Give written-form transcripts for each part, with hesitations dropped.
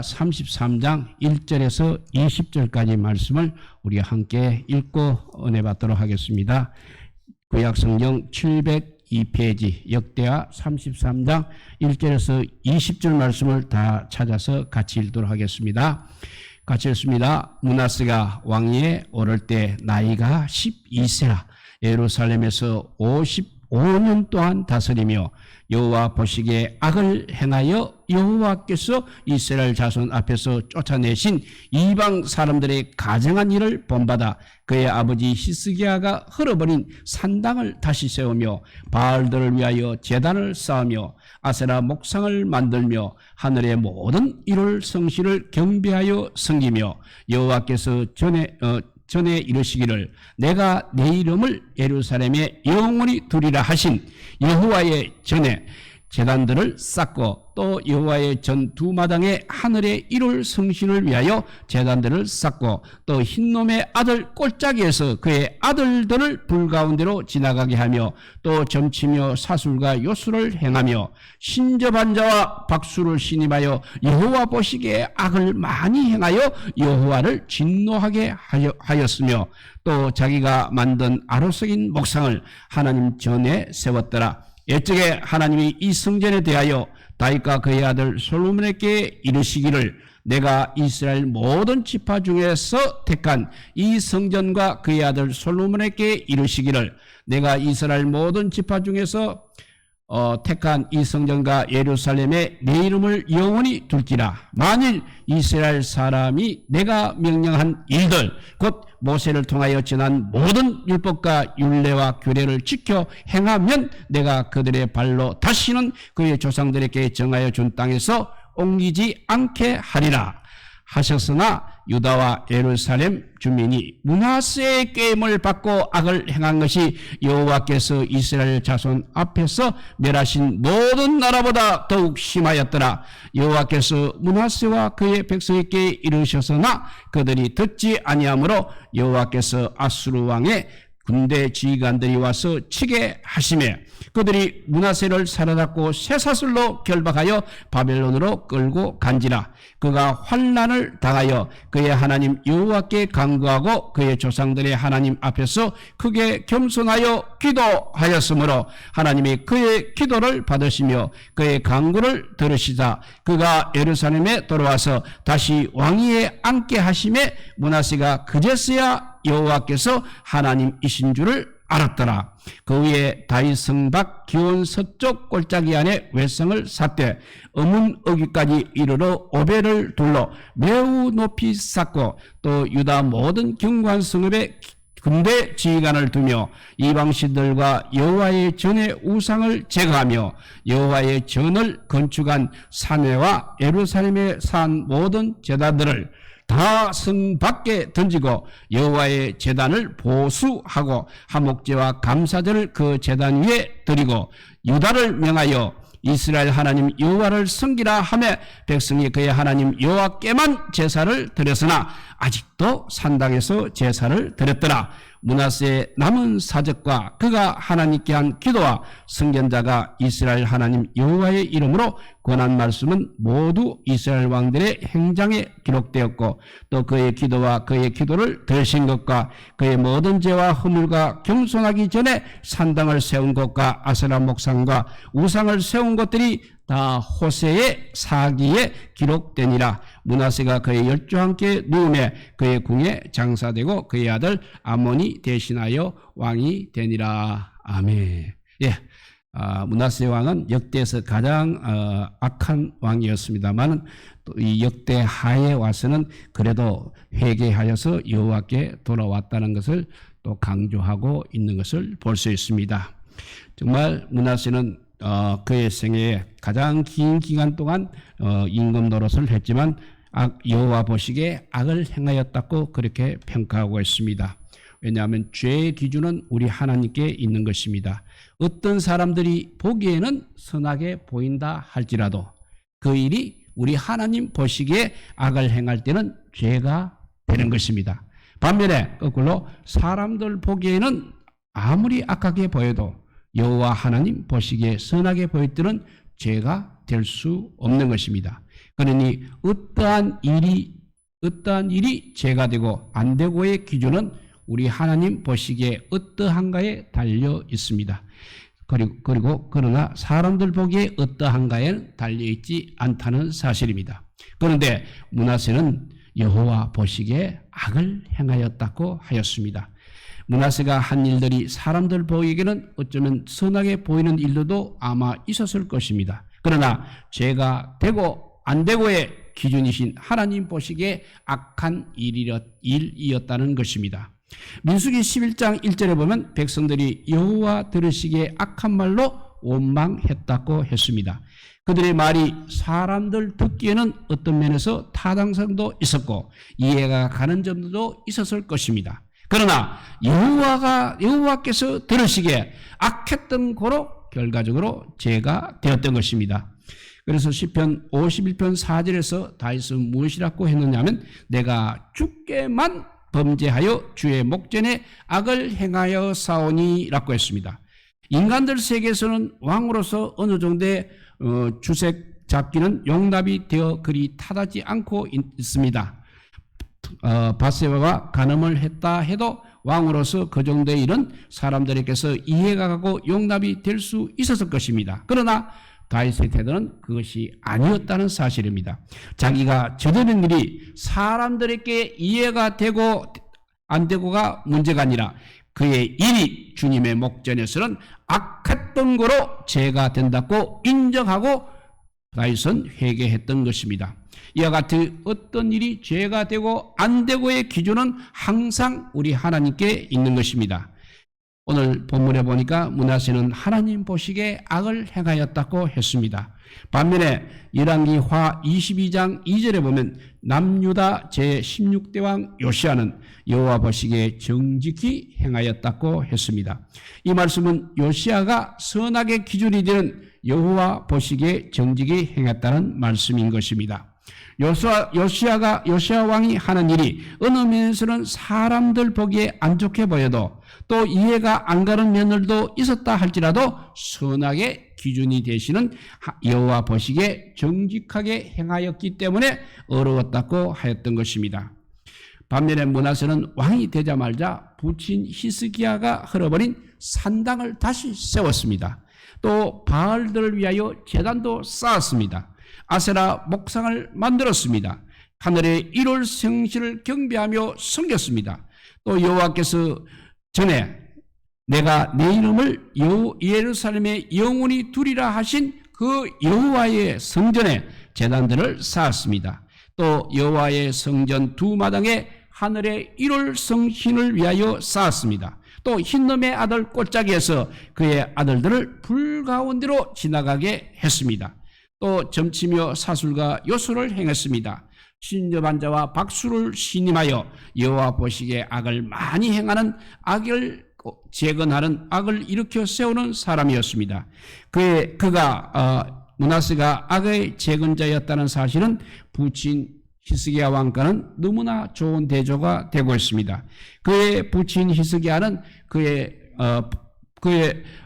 33장 1절에서 20절까지 말씀을 우리 함께 읽고 은혜 받도록 하겠습니다. 구약성경 702페이지 역대하 33장 1절에서 20절 말씀을 다 찾아서 같이 읽도록 하겠습니다. 같이 읽습니다. 므낫세가 왕위에 오를 때 나이가 12세라 예루살렘에서 55년 동안 다스리며 여호와 보시기에 악을 행하여 여호와께서 이스라엘 자손 앞에서 쫓아내신 이방 사람들의 가증한 일을 본받아 그의 아버지 히스기야가 헐어버린 산당을 다시 세우며 바알들을 위하여 제단을 쌓으며 아세라 목상을 만들며 하늘의 모든 일월 성실을 경배하여 섬기며 여호와께서 전에 이르시기를 내가 내 이름을 예루살렘에 영원히 두리라 하신 여호와의 전에 제단들을 쌓고 또 여호와의 전 두 마당에 하늘의 일월 성신을 위하여 제단들을 쌓고 또 흰놈의 아들 꼴짜기에서 그의 아들들을 불 가운데로 지나가게 하며 또 점치며 사술과 요술을 행하며 신접한 자와 박수를 신임하여 여호와 보시기에 악을 많이 행하여 여호와를 진노하게 하였으며 또 자기가 만든 아로석인 목상을 하나님 전에 세웠더라. 옛적에 하나님이 이 성전에 대하여 다윗과 그의 아들 솔로몬에게 이르시기를 내가 이스라엘 모든 지파 중에서 택한 이 성전과 그의 아들 솔로몬에게 이르시기를 내가 이스라엘 모든 지파 중에서 택한 이 성전과 예루살렘에 내 이름을 영원히 둘지라. 만일 이스라엘 사람이 내가 명령한 일들 곧 모세를 통하여 전한 모든 율법과 율례와 규례를 지켜 행하면 내가 그들의 발로 다시는 그의 조상들에게 정하여 준 땅에서 옮기지 않게 하리라 하셨으나 유다와 예루살렘 주민이 므낫세의 꾀임을 받고 악을 행한 것이 여호와께서 이스라엘 자손 앞에서 멸하신 모든 나라보다 더욱 심하였더라. 여호와께서 므낫세와 그의 백성에게 이르셨으나 그들이 듣지 아니하므로 여호와께서 아수르 왕의 군대 지휘관들이 와서 치게 하시매 그들이 므낫세를 사로잡고 쇠사슬로 결박하여 바벨론으로 끌고 간지라. 그가 환난을 당하여 그의 하나님 여호와께 간구하고 그의 조상들의 하나님 앞에서 크게 겸손하여 기도하였으므로 하나님이 그의 기도를 받으시며 그의 간구를 들으시자 그가 예루살렘에 돌아와서 다시 왕위에 앉게 하심에 므낫세가 그제서야 여호와께서 하나님이신 줄을 알았더라. 그 위에 다윗 성밖 기온 서쪽 골짜기 안에 외성을 샀되 어문어기까지 이르러 오벨을 둘러 매우 높이 쌓고 또 유다 모든 경관 성읍에 군대 지휘관을 두며 이방신들과 여호와의 전의 우상을 제거하며 여호와의 전을 건축한 산회와 예루살렘에 산 모든 제단들을 다 성 밖에 던지고 여호와의 제단을 보수하고 화목제와 감사제를 그 제단 위에 드리고 유다를 명하여 이스라엘 하나님 여호와를 섬기라 하며 백성이 그의 하나님 여호와께만 제사를 드렸으나 아직도 산당에서 제사를 드렸더라. 므낫세의 남은 사적과 그가 하나님께 한 기도와 선견자가 이스라엘 하나님 여호와의 이름으로 권한 말씀은 모두 이스라엘 왕들의 행장에 기록되었고 또 그의 기도와 그의 기도를 들으신 것과 그의 모든 죄와 허물과 겸손하기 전에 산당을 세운 것과 아세라 목상과 우상을 세운 것들이 다 호세의 사기에 기록되니라. 므낫세가 그의 열조와 함께 누움에 그의 궁에 장사되고 그의 아들 아몬이 대신하여 왕이 되니라. 아멘. 예, 므낫세 왕은 역대에서 가장 악한 왕이었습니다만 또 이 역대하에 와서는 그래도 회개하여서 여호와께 돌아왔다는 것을 또 강조하고 있는 것을 볼 수 있습니다. 정말 므낫세는 그의 생애에 가장 긴 기간 동안 임금 노릇을 했지만 여호와 보시기에 악을 행하였다고 그렇게 평가하고 있습니다. 왜냐하면 죄의 기준은 우리 하나님께 있는 것입니다. 어떤 사람들이 보기에는 선하게 보인다 할지라도 그 일이 우리 하나님 보시기에 악을 행할 때는 죄가 되는 것입니다. 반면에 거꾸로 사람들 보기에는 아무리 악하게 보여도 여호와 하나님 보시기에 선하게 보일 때는 죄가 될 수 없는 것입니다. 그러니 어떠한 일이 죄가 되고 안 되고의 기준은 우리 하나님 보시기에 어떠한가에 달려 있습니다. 그리고 그러나 사람들 보기에 어떠한가에는 달려 있지 않다는 사실입니다. 그런데 므낫세는 여호와 보시기에 악을 행하였다고 하였습니다. 므낫세가 한 일들이 사람들 보기에는 어쩌면 선하게 보이는 일들도 아마 있었을 것입니다. 그러나 죄가 되고 안 되고의 기준이신 하나님 보시기에 악한 일이었다는 것입니다. 민수기 11장 1절에 보면 백성들이 여호와 들으시기에 악한 말로 원망했다고 했습니다. 그들의 말이 사람들 듣기에는 어떤 면에서 타당성도 있었고 이해가 가는 점도 있었을 것입니다. 그러나 여호와께서 들으시기에 악했던 고로 결과적으로 죄가 되었던 것입니다. 그래서 시편 51편 4절에서 다윗은 무엇이라고 했느냐면 내가 주께만 범죄하여 주의 목전에 악을 행하여 싸우니라고 했습니다. 인간들 세계에서는 왕으로서 어느 정도의 주색 잡기는 용납이 되어 그리 타닿지 않고 있습니다. 밧세바가 간음을 했다 해도 왕으로서 그 정도의 일은 사람들에게서 이해가 가고 용납이 될 수 있었을 것입니다. 그러나 다윗의 태도는 그것이 아니었다는 사실입니다. 자기가 저지른 일이 사람들에게 이해가 되고 안 되고가 문제가 아니라 그의 일이 주님의 목전에서는 악했던 거로 죄가 된다고 인정하고 다윗은 회개했던 것입니다. 이와 같은 어떤 일이 죄가 되고 안 되고의 기준은 항상 우리 하나님께 있는 것입니다. 오늘 본문에 보니까 므낫세는 하나님 보시기에 악을 행하였다고 했습니다. 반면에 열왕기하 22장 2절에 보면 남유다 제16대 왕 요시야는 여호와 보시기에 정직히 행하였다고 했습니다. 이 말씀은 요시야가 선악의 기준이 되는 여호와 보시기에 정직히 행했다는 말씀인 것입니다. 요시야 왕이 하는 일이 어느 면에서는 사람들 보기에 안 좋게 보여도 또 이해가 안 가는 면들도 있었다 할지라도 선악의 기준이 되시는 여호와 보시기에 정직하게 행하였기 때문에 어려웠다고 하였던 것입니다. 반면에 므낫세는 왕이 되자마자 부친 히스기야가 흘러버린 산당을 다시 세웠습니다. 또 바알들을 위하여 제단도 쌓았습니다. 아세라 목상을 만들었습니다. 하늘의 1월 성신을 경배하며 섬겼습니다. 또 여호와께서 전에 내가 내 이름을 예루살렘에 영원히 두리라 하신 그 여호와의 성전에 제단들을 쌓았습니다. 또 여호와의 성전 두 마당에 하늘의 1월 성신을 위하여 쌓았습니다. 또 흰놈의 아들 꼴짜기에서 그의 아들들을 불 가운데로 지나가게 했습니다. 또 점치며 사술과 요술을 행했습니다. 신접한 자와 박수를 신임하여 여호와 보시기에 악을 많이 행하는 악을 재건하는 악을 일으켜 세우는 사람이었습니다. 므낫세가 악의 재건자였다는 사실은 부친 히스기야 왕과는 너무나 좋은 대조가 되고 있습니다. 그의 부친 히스기야는 그의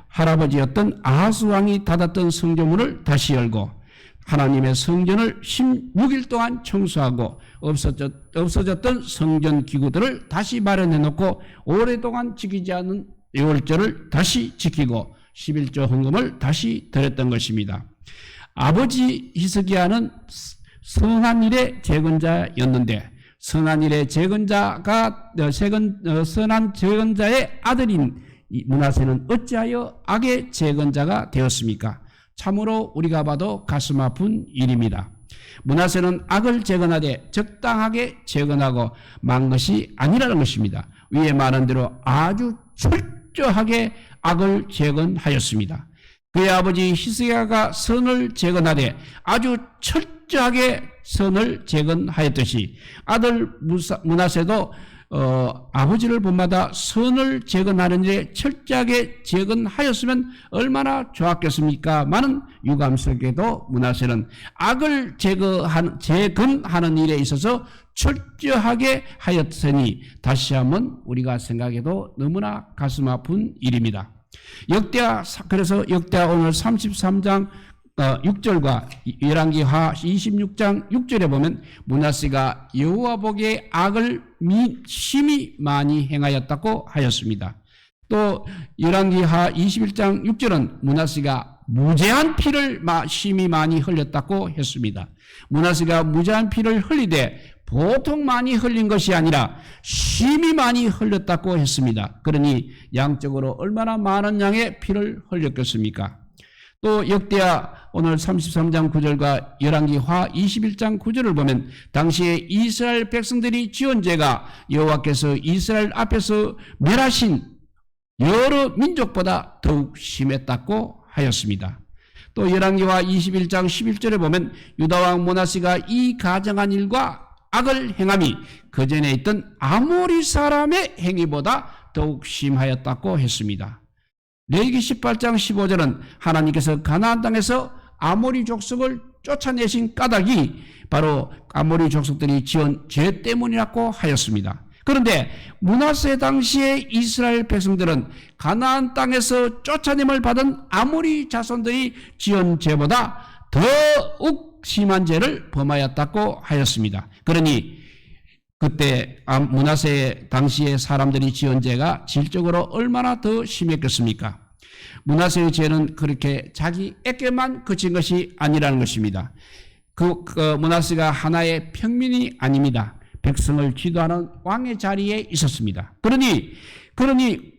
할아버지였던 아하스 왕이 닫았던 성전문을 다시 열고 하나님의 성전을 16일 동안 청소하고 없어졌던 성전 기구들을 다시 마련해 놓고 오랫동안 지키지 않은 유월절을 다시 지키고 11조 헌금을 다시 드렸던 것입니다. 아버지 히스기야는 선한 일의 재건자였는데 선한 일의 재건자가 선한 재건자의 아들인 므낫세는 어찌하여 악의 재건자가 되었습니까? 참으로 우리가 봐도 가슴 아픈 일입니다. 므낫세는 악을 재건하되 적당하게 재건하고 만 것이 아니라는 것입니다. 위에 말한 대로 아주 철저하게 악을 재건하였습니다. 그의 아버지 히스기야가 선을 재건하되 아주 철저하게 선을 재건하였듯이 아들 므낫세도 아버지를 본마다 선을 재건하는 일에 철저하게 재건하였으면 얼마나 좋았겠습니까? 많은 유감스럽게도 므낫세는 악을 재건하는 일에 있어서 철저하게 하였으니 다시 한번 우리가 생각해도 너무나 가슴 아픈 일입니다. 그래서 역대하 오늘 33장 6절과 열왕기하 26장 6절에 보면 므낫세가 여호와 보기에 악을 심히 많이 행하였다고 하였습니다. 또 열왕기하 21장 6절은 므낫세가 무죄한 피를 심히 많이 흘렸다고 했습니다. 므낫세가 무죄한 피를 흘리되 보통 많이 흘린 것이 아니라 심히 많이 흘렸다고 했습니다. 그러니 양적으로 얼마나 많은 양의 피를 흘렸겠습니까? 또 역대하 오늘 33장 9절과 열왕기하 21장 9절을 보면 당시에 이스라엘 백성들이 지은 죄가 여호와께서 이스라엘 앞에서 멸하신 여러 민족보다 더욱 심했다고 하였습니다. 또 열왕기하 21장 11절에 보면 유다왕 므낫세가 이 가정한 일과 악을 행함이 그전에 있던 아모리 사람의 행위보다 더욱 심하였다고 했습니다. 레위기 18장 15절은 하나님께서 가나안 땅에서 아모리 족속을 쫓아내신 까닭이 바로 아모리 족속들이 지은 죄 때문이라고 하였습니다. 그런데 므낫세 당시의 이스라엘 백성들은 가나안 땅에서 쫓아냄을 받은 아모리 자손들이 지은 죄보다 더욱 심한 죄를 범하였다고 하였습니다. 그러니 그때 므낫세 당시의 사람들이 지은 죄가 질적으로 얼마나 더 심했겠습니까? 므낫세의 죄는 그렇게 자기에게만 그친 것이 아니라는 것입니다. 므낫세가 하나의 평민이 아닙니다. 백성을 지도하는 왕의 자리에 있었습니다.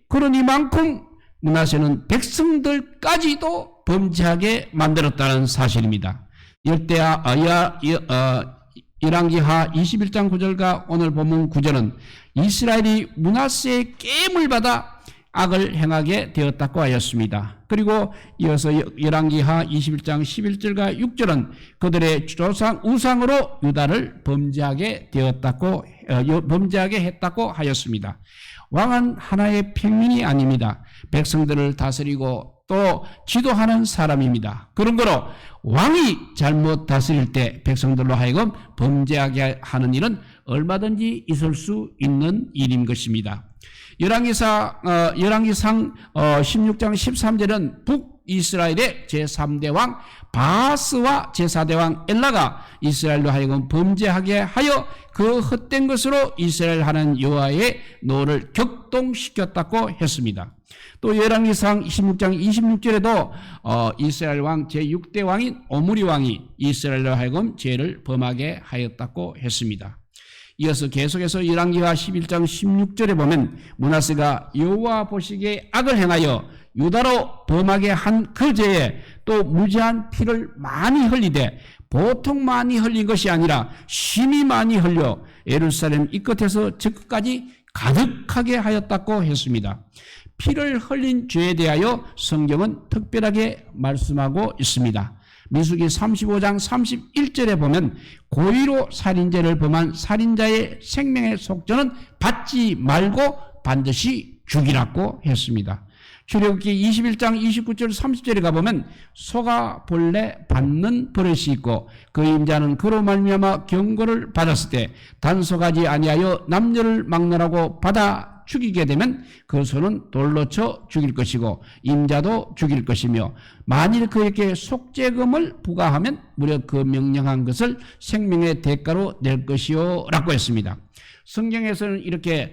그러니만큼 므낫세는 백성들까지도 범죄하게 만들었다는 사실입니다. 열왕기하 21장 9절과 오늘 본문 9절은 이스라엘이 므낫세의 게임을 받아 악을 행하게 되었다고 하였습니다. 그리고 이어서 열왕기하 21장 11절과 6절은 그들의 우상으로 유다를 범죄하게 했다고 하였습니다. 왕은 하나의 평민이 아닙니다. 백성들을 다스리고 또 지도하는 사람입니다. 그런 거로 왕이 잘못 다스릴 때 백성들로 하여금 범죄하게 하는 일은 얼마든지 있을 수 있는 일인 것입니다. 열왕기상 16장 13절은 북이스라엘의 제3대 왕 바하스와 제4대 왕 엘라가 이스라엘로 하여금 범죄하게 하여 그 헛된 것으로 이스라엘 하나님 여호와의 노를 격동시켰다고 했습니다. 또 열왕기상 16장 26절에도 이스라엘 왕 제6대 왕인 오므리 왕이 이스라엘로 하여금 죄를 범하게 하였다고 했습니다. 이어서 계속해서 열왕기하 11장 16절에 보면 므낫세가 여호와 보시기에 악을 행하여 유다로 범하게 한 그 죄에 또 무죄한 피를 많이 흘리되 보통 많이 흘린 것이 아니라 심히 많이 흘려 예루살렘 이 끝에서 저 끝까지 가득하게 하였다고 했습니다. 피를 흘린 죄에 대하여 성경은 특별하게 말씀하고 있습니다. 민수기 35장 31절에 보면 고의로 살인죄를 범한 살인자의 생명의 속죄는 받지 말고 반드시 죽이라고 했습니다. 출애굽기 21장 29절 30절에 가보면 소가 본래 받는 버릇이 있고 그 임자는 그로 말미암아 경고를 받았을 때 단속하지 아니하여 남녀를 막론하고 받아 죽이게 되면 그 소는 돌로 쳐 죽일 것이고 임자도 죽일 것이며 만일 그에게 속죄금을 부과하면 무려 그 명령한 것을 생명의 대가로 낼 것이요 라고 했습니다. 성경에서는 이렇게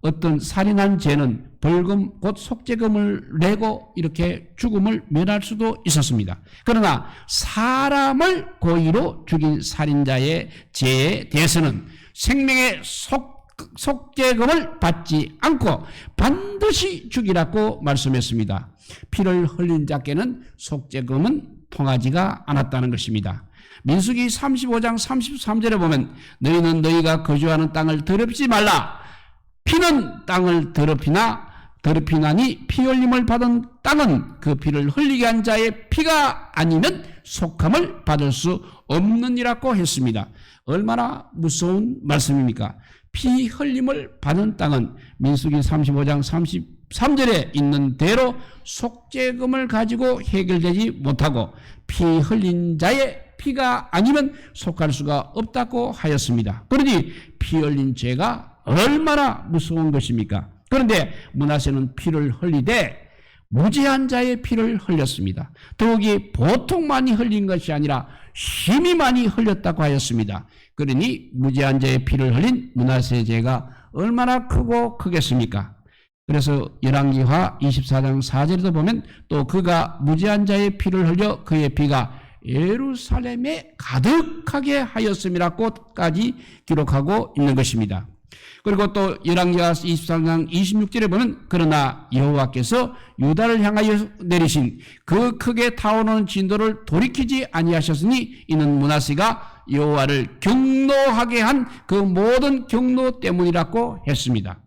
어떤 살인한 죄는 벌금 곧 속죄금을 내고 이렇게 죽음을 면할 수도 있었습니다. 그러나 사람을 고의로 죽인 살인자의 죄에 대해서는 생명의 속죄금을 받지 않고 반드시 죽이라고 말씀했습니다. 피를 흘린 자께는 속죄금은 통하지가 않았다는 것입니다. 민수기 35장 33절에 보면 너희는 너희가 거주하는 땅을 더럽히지 말라. 피는 땅을 더럽히나니 피 흘림을 받은 땅은 그 피를 흘리게 한 자의 피가 아니면 속함을 받을 수 없느니라고 했습니다. 얼마나 무서운 말씀입니까? 피 흘림을 받은 땅은 민수기 35장 33절에 있는 대로 속죄금을 가지고 해결되지 못하고 피 흘린 자의 피가 아니면 속할 수가 없다고 하였습니다. 그러니 피 흘린 죄가 얼마나 무서운 것입니까? 그런데 므낫세는 피를 흘리되 무죄한 자의 피를 흘렸습니다. 더욱이 보통 많이 흘린 것이 아니라 심히 많이 흘렸다고 하였습니다. 그러니 무죄한 자의 피를 흘린 므낫세의 죄가 얼마나 크고 크겠습니까? 그래서 열왕기하 24장 4절에도 보면 또 그가 무죄한 자의 피를 흘려 그의 피가 예루살렘에 가득하게 하였음이라고까지 기록하고 있는 것입니다. 그리고 또 열왕기하 23장 26절에 보면 그러나 여호와께서 유다를 향하여 내리신 그 크게 타오르는 진도를 돌이키지 아니하셨으니 이는 므낫세가 여호와를 경노하게 한 그 모든 경노 때문이라고 했습니다.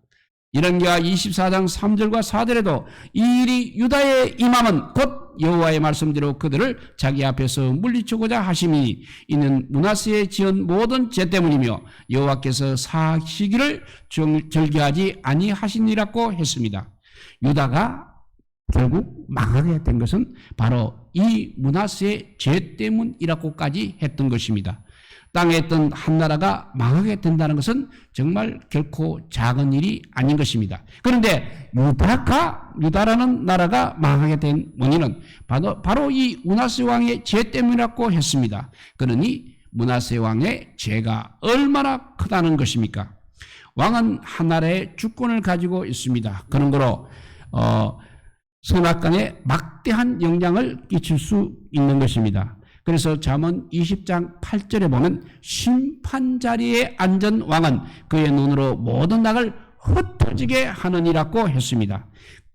열왕기하 24장 3절과 4절에도 이 일이 유다에 임함은 곧 여호와의 말씀대로 그들을 자기 앞에서 물리치고자 하심이 이는 므낫세의 지은 모든 죄 때문이며 여호와께서 사시기를 절개하지 아니하시니라고 했습니다. 유다가 결국 망하게 된 것은 바로 이 므낫세의 죄 때문이라고까지 했던 것입니다. 땅에 있던 한 나라가 망하게 된다는 것은 정말 결코 작은 일이 아닌 것입니다. 그런데 유다라는 나라가 망하게 된 원인은 바로 이 므낫세 왕의 죄 때문이라고 했습니다. 그러니 므낫세 왕의 죄가 얼마나 크다는 것입니까? 왕은 한 나라의 주권을 가지고 있습니다. 그런 거로 선악간에 막대한 영향을 끼칠 수 있는 것입니다. 그래서 잠언 20장 8절에 보면 심판 자리에 앉은 왕은 그의 눈으로 모든 악을 흩어지게 하느니라고 했습니다.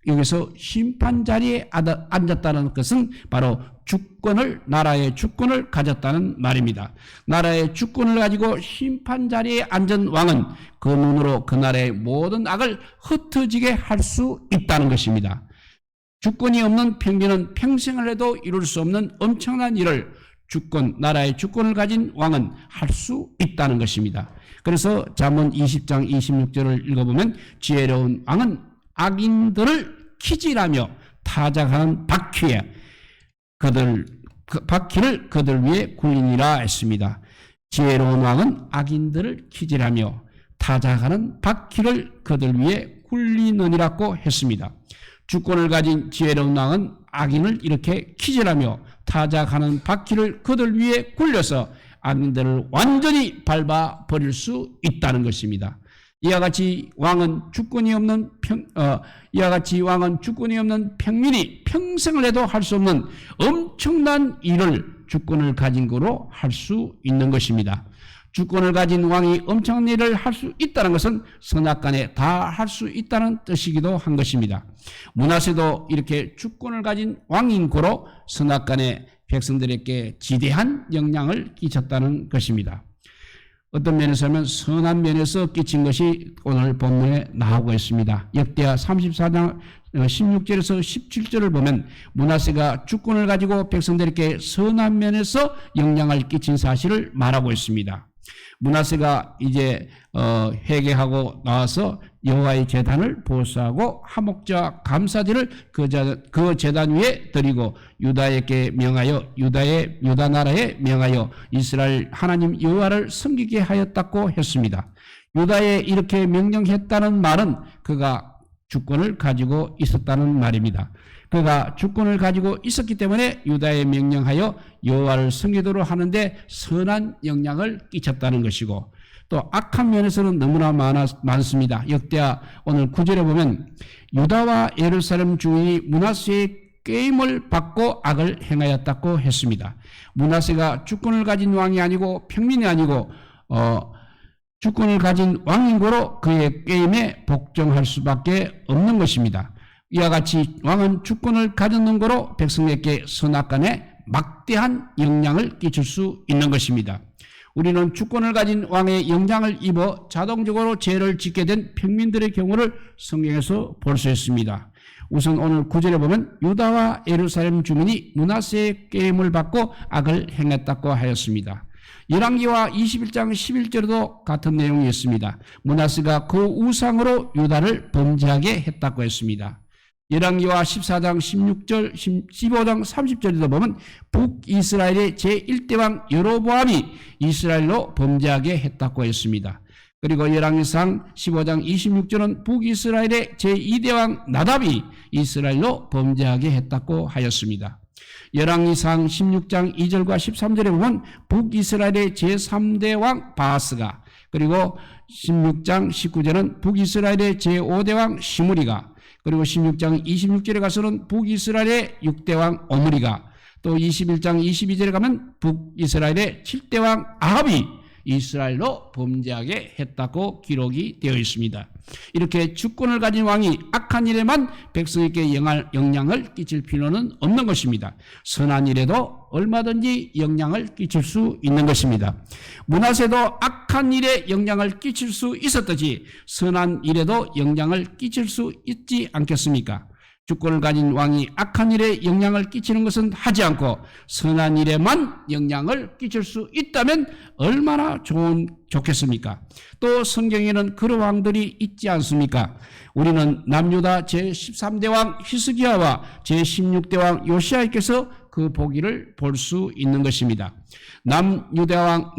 여기서 심판 자리에 앉았다는 것은 바로 나라의 주권을 가졌다는 말입니다. 나라의 주권을 가지고 심판 자리에 앉은 왕은 그 눈으로 그 나라의 모든 악을 흩어지게 할 수 있다는 것입니다. 주권이 없는 평민은 평생을 해도 이룰 수 없는 엄청난 일을 나라의 주권을 가진 왕은 할 수 있다는 것입니다. 그래서 잠언 20장 26절을 읽어보면 지혜로운 왕은 악인들을 키질하며 타작하는 바퀴를 그들 위에 굴리니라 했습니다. 지혜로운 왕은 악인들을 키질하며 타작하는 바퀴를 그들 위에 굴리느니라고 했습니다. 주권을 가진 지혜로운 왕은 악인을 이렇게 키질하며 타작하는 바퀴를 그들 위에 굴려서 악인들을 완전히 밟아 버릴 수 있다는 것입니다. 이와 같이 왕은 주권이 없는 평민이 평생을 해도 할 수 없는 엄청난 일을 주권을 가진 거로 할 수 있는 것입니다. 주권을 가진 왕이 엄청난 일을 할 수 있다는 것은 선악간에 다 할 수 있다는 뜻이기도 한 것입니다. 므낫세도 이렇게 주권을 가진 왕인 고로 선악간에 백성들에게 지대한 영향을 끼쳤다는 것입니다. 어떤 면에서 하면 선한 면에서 끼친 것이 오늘 본문에 나오고 있습니다. 역대하 34장 16절에서 17절을 보면 므낫세가 주권을 가지고 백성들에게 선한 면에서 영향을 끼친 사실을 말하고 있습니다. 므낫세가 이제 회개하고 나와서 여호와의 제단을 보수하고 화목제와 감사제를 그 제단 위에 드리고 유다 나라에 명하여 이스라엘 하나님 여호와를 섬기게 하였다고 했습니다. 유다에 이렇게 명령했다는 말은 그가 주권을 가지고 있었다는 말입니다. 그가 주권을 가지고 있었기 때문에 유다에 명령하여 여호와를 섬기도록 하는데 선한 영향을 끼쳤다는 것이고, 또 악한 면에서는 너무나 많습니다. 역대하 오늘 9절에 보면 유다와 예루살렘 주인이 므낫세의 꾀임을 받고 악을 행하였다고 했습니다. 므낫세가 주권을 가진 왕이 아니고 평민이 아니고 주권을 가진 왕인고로 그의 꾀임에 복종할 수밖에 없는 것입니다. 이와 같이 왕은 주권을 가졌는 거로 백성에게 선악간에 막대한 영향을 끼칠 수 있는 것입니다. 우리는 주권을 가진 왕의 영향을 입어 자동적으로 죄를 짓게 된 평민들의 경우를 성경에서 볼 수 있습니다. 우선 오늘 9절에 보면 유다와 예루살렘 주민이 므낫세의 꾀임을 받고 악을 행했다고 하였습니다. 열왕기하 21장 11절에도 같은 내용이 있습니다. 므낫세가 그 우상으로 유다를 범죄하게 했다고 했습니다. 열왕기하 14장 16절, 15장 30절에도 보면 북이스라엘의 제1대 왕 여로보암이 이스라엘로 범죄하게 했다고 했습니다. 그리고 열왕기상 15장 26절은 북이스라엘의 제2대 왕 나답이 이스라엘로 범죄하게 했다고 하였습니다. 열왕기상 16장 2절과 13절에 보면 북이스라엘의 제3대 왕 바하스가, 그리고 16장 19절은 북이스라엘의 제5대 왕 시므리가, 그리고 16장 26절에 가서는 북이스라엘의 6대 왕 오므리가, 또 21장 22절에 가면 북이스라엘의 7대 왕 아합이 이스라엘로 범죄하게 했다고 기록이 되어 있습니다. 이렇게 주권을 가진 왕이 악한 일에만 백성에게 영향을 끼칠 필요는 없는 것입니다. 선한 일에도 얼마든지 영향을 끼칠 수 있는 것입니다. 므낫세도 악한 일에 영향을 끼칠 수 있었듯이 선한 일에도 영향을 끼칠 수 있지 않겠습니까? 주권을 가진 왕이 악한 일에 영향을 끼치는 것은 하지 않고 선한 일에만 영향을 끼칠 수 있다면 얼마나 좋겠습니까? 또 성경에는 그런 왕들이 있지 않습니까? 우리는 남유다 제13대 왕 히스기야와 제16대 왕 요시야께서 그 보기를 볼 수 있는 것입니다. 남유다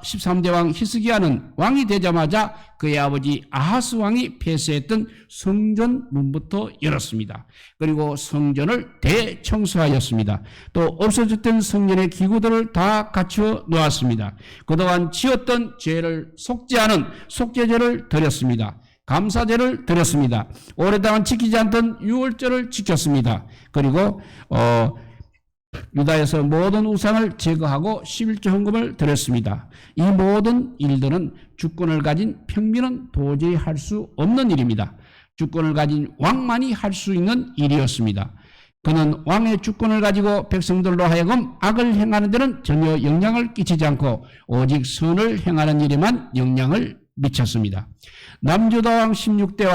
13대 왕 히스기야는 왕이 되자마자 그의 아버지 아하스 왕이 폐쇄했던 성전 문부터 열었습니다. 그리고 성전을 대청소하였습니다. 또 없어졌던 성전의 기구들을 다 갖추어 놓았습니다. 그동안 지었던 죄를 속죄하는 속죄제를 드렸습니다. 감사제를 드렸습니다. 오랫동안 지키지 않던 유월절을 지켰습니다. 그리고 유다에서 모든 우상을 제거하고 11조 헌금을 드렸습니다. 이 모든 일들은 주권을 가진 평민은 도저히 할 수 없는 일입니다. 주권을 가진 왕만이 할 수 있는 일이었습니다. 그는 왕의 주권을 가지고 백성들로 하여금 악을 행하는 데는 전혀 영향을 끼치지 않고 오직 선을 행하는 일에만 영향을 미쳤습니다. 남유다 16대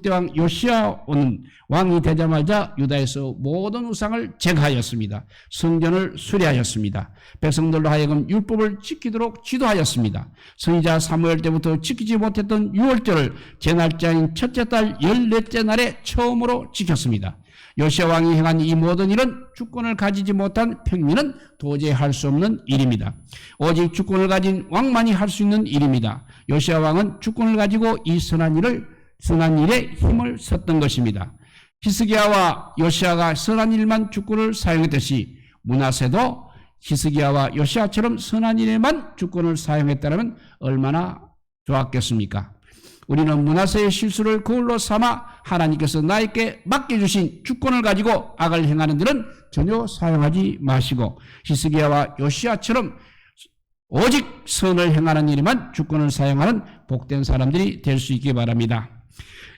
왕 요시야는 왕이 되자마자 유다에서 모든 우상을 제거하였습니다. 성전을 수리하였습니다. 백성들로 하여금 율법을 지키도록 지도하였습니다. 선지자 사무엘 때부터 지키지 못했던 유월절을 제 날짜인 첫째 달 14째 날에 처음으로 지켰습니다. 요시야 왕이 행한 이 모든 일은 주권을 가지지 못한 평민은 도저히 할 수 없는 일입니다. 오직 주권을 가진 왕만이 할 수 있는 일입니다. 요시야 왕은 주권을 가지고 이 선한 일에 힘을 썼던 것입니다. 히스기야와 요시야가 선한 일만 주권을 사용했듯이 므낫세도 히스기야와 요시야처럼 선한 일에만 주권을 사용했다면 얼마나 좋았겠습니까? 우리는 므낫세의 실수를 거울로 삼아 하나님께서 나에게 맡겨주신 주권을 가지고 악을 행하는 데는 전혀 사용하지 마시고 히스기야와 요시야처럼 오직 선을 행하는 일에만 주권을 사용하는 복된 사람들이 될 수 있기 바랍니다.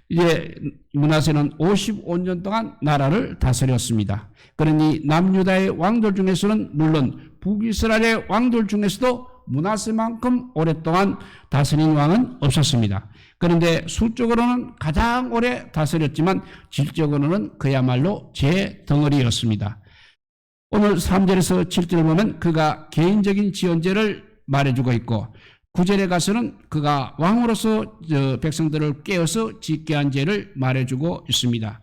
이제 므낫세는 55년 동안 나라를 다스렸습니다. 그러니 남유다의 왕들 중에서는 물론 북이스라엘의 왕들 중에서도 므낫세만큼 오랫동안 다스린 왕은 없었습니다. 그런데 수적으로는 가장 오래 다스렸지만 질적으로는 그야말로 제 덩어리였습니다. 오늘 3절에서 7절을 보면 그가 개인적인 지언제를 말해주고 있고 9절에 가서는 그가 왕으로서 백성들을 깨어서 짓게 한 죄를 말해주고 있습니다.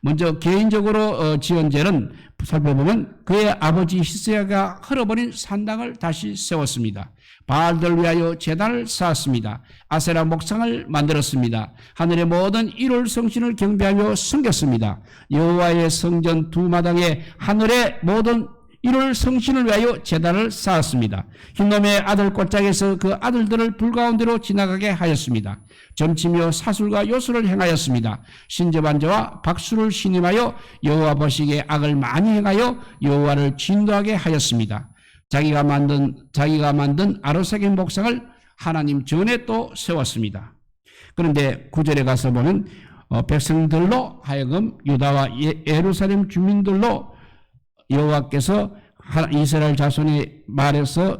먼저 개인적으로 지은 죄는 살펴보면 그의 아버지 히스기야가 헐어버린 산당을 다시 세웠습니다. 바알들 위하여 제단을 쌓았습니다. 아세라 목상을 만들었습니다. 하늘의 모든 일월 성신을 경배하며 섬겼습니다. 여호와의 성전 두 마당에 하늘의 모든 일월 성신을 위하여 제단을 쌓았습니다. 흰놈의 아들 꼴짝에서 그 아들들을 불 가운데로 지나가게 하였습니다. 점치며 사술과 요술을 행하였습니다. 신접한자와 박수를 신임하여 여호와 보시기에 악을 많이 행하여 여호와를 진노하게 하였습니다. 자기가 만든 아로새긴 목상을 하나님 전에 또 세웠습니다. 그런데 9절에 가서 보면 백성들로 하여금 유다와 예루살렘 주민들로 여호와께서 이스라엘 자손이 말해서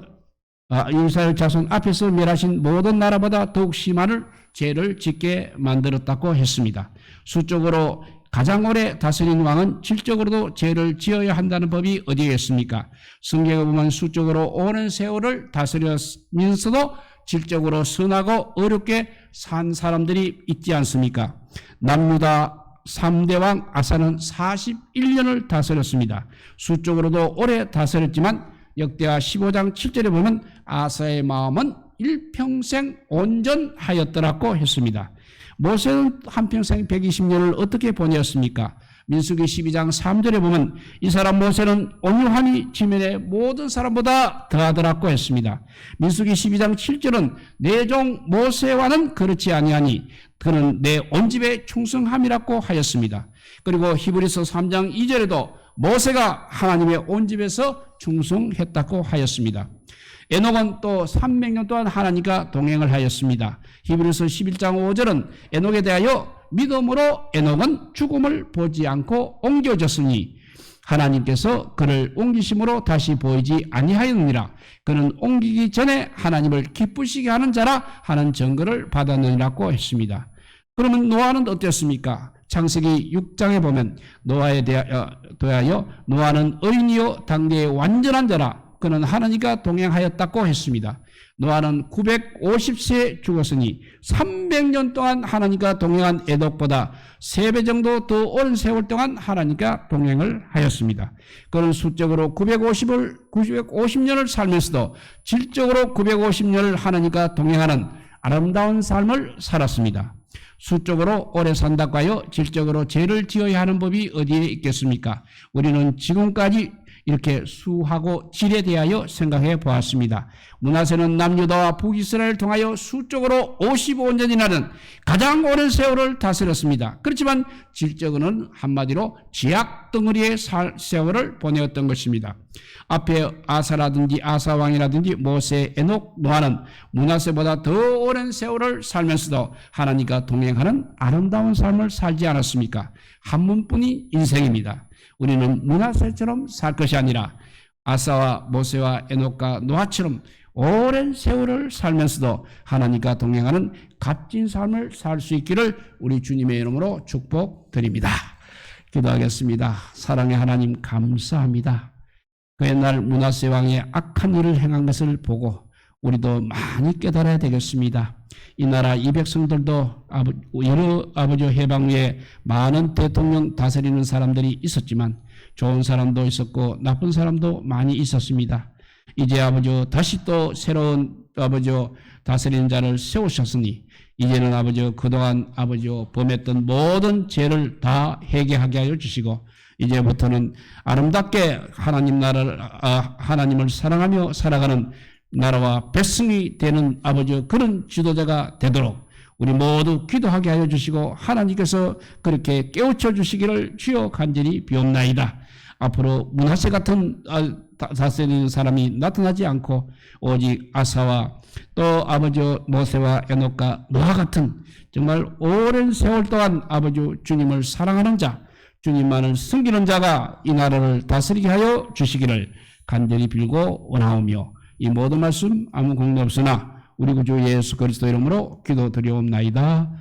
이스라엘 자손 앞에서 멸하신 모든 나라보다 더욱 심한 죄를 짓게 만들었다고 했습니다. 수적으로 가장 오래 다스린 왕은 질적으로도 죄를 지어야 한다는 법이 어디에 있습니까? 성경에 보면 수적으로 오랜 세월을 다스렸면서도 질적으로 선하고 어렵게 산 사람들이 있지 않습니까? 남유다 3대 왕 아사는 41년을 다스렸습니다. 수적으로도 오래 다스렸지만 역대하 15장 7절에 보면 아사의 마음은 일평생 온전하였더라고 했습니다. 모세는 한평생 120년을 어떻게 보내었습니까? 민수기 12장 3절에 보면 이 사람 모세는 온유하니 지면의 모든 사람보다 더하더라고 했습니다. 민수기 12장 7절은 내 종 모세와는 그렇지 아니하니 그는 내 온 집에 충성함이라고 하였습니다. 그리고 히브리서 3장 2절에도 모세가 하나님의 온 집에서 충성했다고 하였습니다. 에녹은 또 300년 동안 하나님과 동행을 하였습니다. 히브리서 11장 5절은 에녹에 대하여 믿음으로 에녹은 죽음을 보지 않고 옮겨졌으니 하나님께서 그를 옮기심으로 다시 보이지 아니하였느니라. 그는 옮기기 전에 하나님을 기쁘시게 하는 자라 하는 증거를 받았느니라고 했습니다. 그러면 노아는 어땠습니까? 창세기 6장에 보면 노아에 대하여 노아는 의인이요 당대의 완전한 자라. 그는 하나님과 동행하였다고 했습니다. 노아는 950세에 죽었으니 300년 동안 하나님과 동행한 에녹보다 3배 정도 더 오랜 세월 동안 하나님과 동행을 하였습니다. 그는 수적으로 950년을 살면서도 질적으로 950년을 하나님과 동행하는 아름다운 삶을 살았습니다. 수적으로 오래 산다고 하여 질적으로 죄를 지어야 하는 법이 어디에 있겠습니까? 우리는 지금까지 이렇게 수하고 질에 대하여 생각해 보았습니다. 므낫세는 남유다와 북이스라엘을 통하여 수적으로 55년이라는 가장 오랜 세월을 다스렸습니다. 그렇지만 질적으로는 한마디로 지약 덩어리의 세월을 보내었던 것입니다. 앞에 아사라든지 아사왕이라든지 모세, 에녹, 노아는 므낫세보다 더 오랜 세월을 살면서도 하나님과 동행하는 아름다운 삶을 살지 않았습니까? 한 번뿐인 인생입니다. 우리는 므낫세처럼 살 것이 아니라 아사와 모세와 에녹과 노아처럼 오랜 세월을 살면서도 하나님과 동행하는 값진 삶을 살 수 있기를 우리 주님의 이름으로 축복드립니다. 기도하겠습니다. 사랑의 하나님 감사합니다. 그 옛날 므낫세 왕의 악한 일을 행한 것을 보고 우리도 많이 깨달아야 되겠습니다. 이 나라 이 백성들도 여러 해방 후에 많은 대통령 다스리는 사람들이 있었지만 좋은 사람도 있었고 나쁜 사람도 많이 있었습니다. 이제 아버지 다시 또 새로운 아버지 다스리는 자를 세우셨으니 이제는 아버지 그동안 아버지 범했던 모든 죄를 다 회개하게 하여 주시고 이제부터는 아름답게 하나님을 사랑하며 살아가는 나라와 백성이 되는 아버지 그런 지도자가 되도록 우리 모두 기도하게 하여 주시고 하나님께서 그렇게 깨우쳐 주시기를 주여 간절히 비옵나이다. 앞으로 므낫세 같은 다스리는 사람이 나타나지 않고 오직 아사와 또 아버지 모세와 에녹과 노아 같은 정말 오랜 세월 동안 아버지 주님을 사랑하는 자, 주님만을 섬기는 자가 이 나라를 다스리게 하여 주시기를 간절히 빌고 원하오며 이 모든 말씀 아무 공도 없으나 우리 구주 예수 그리스도 이름으로 기도드리옵나이다.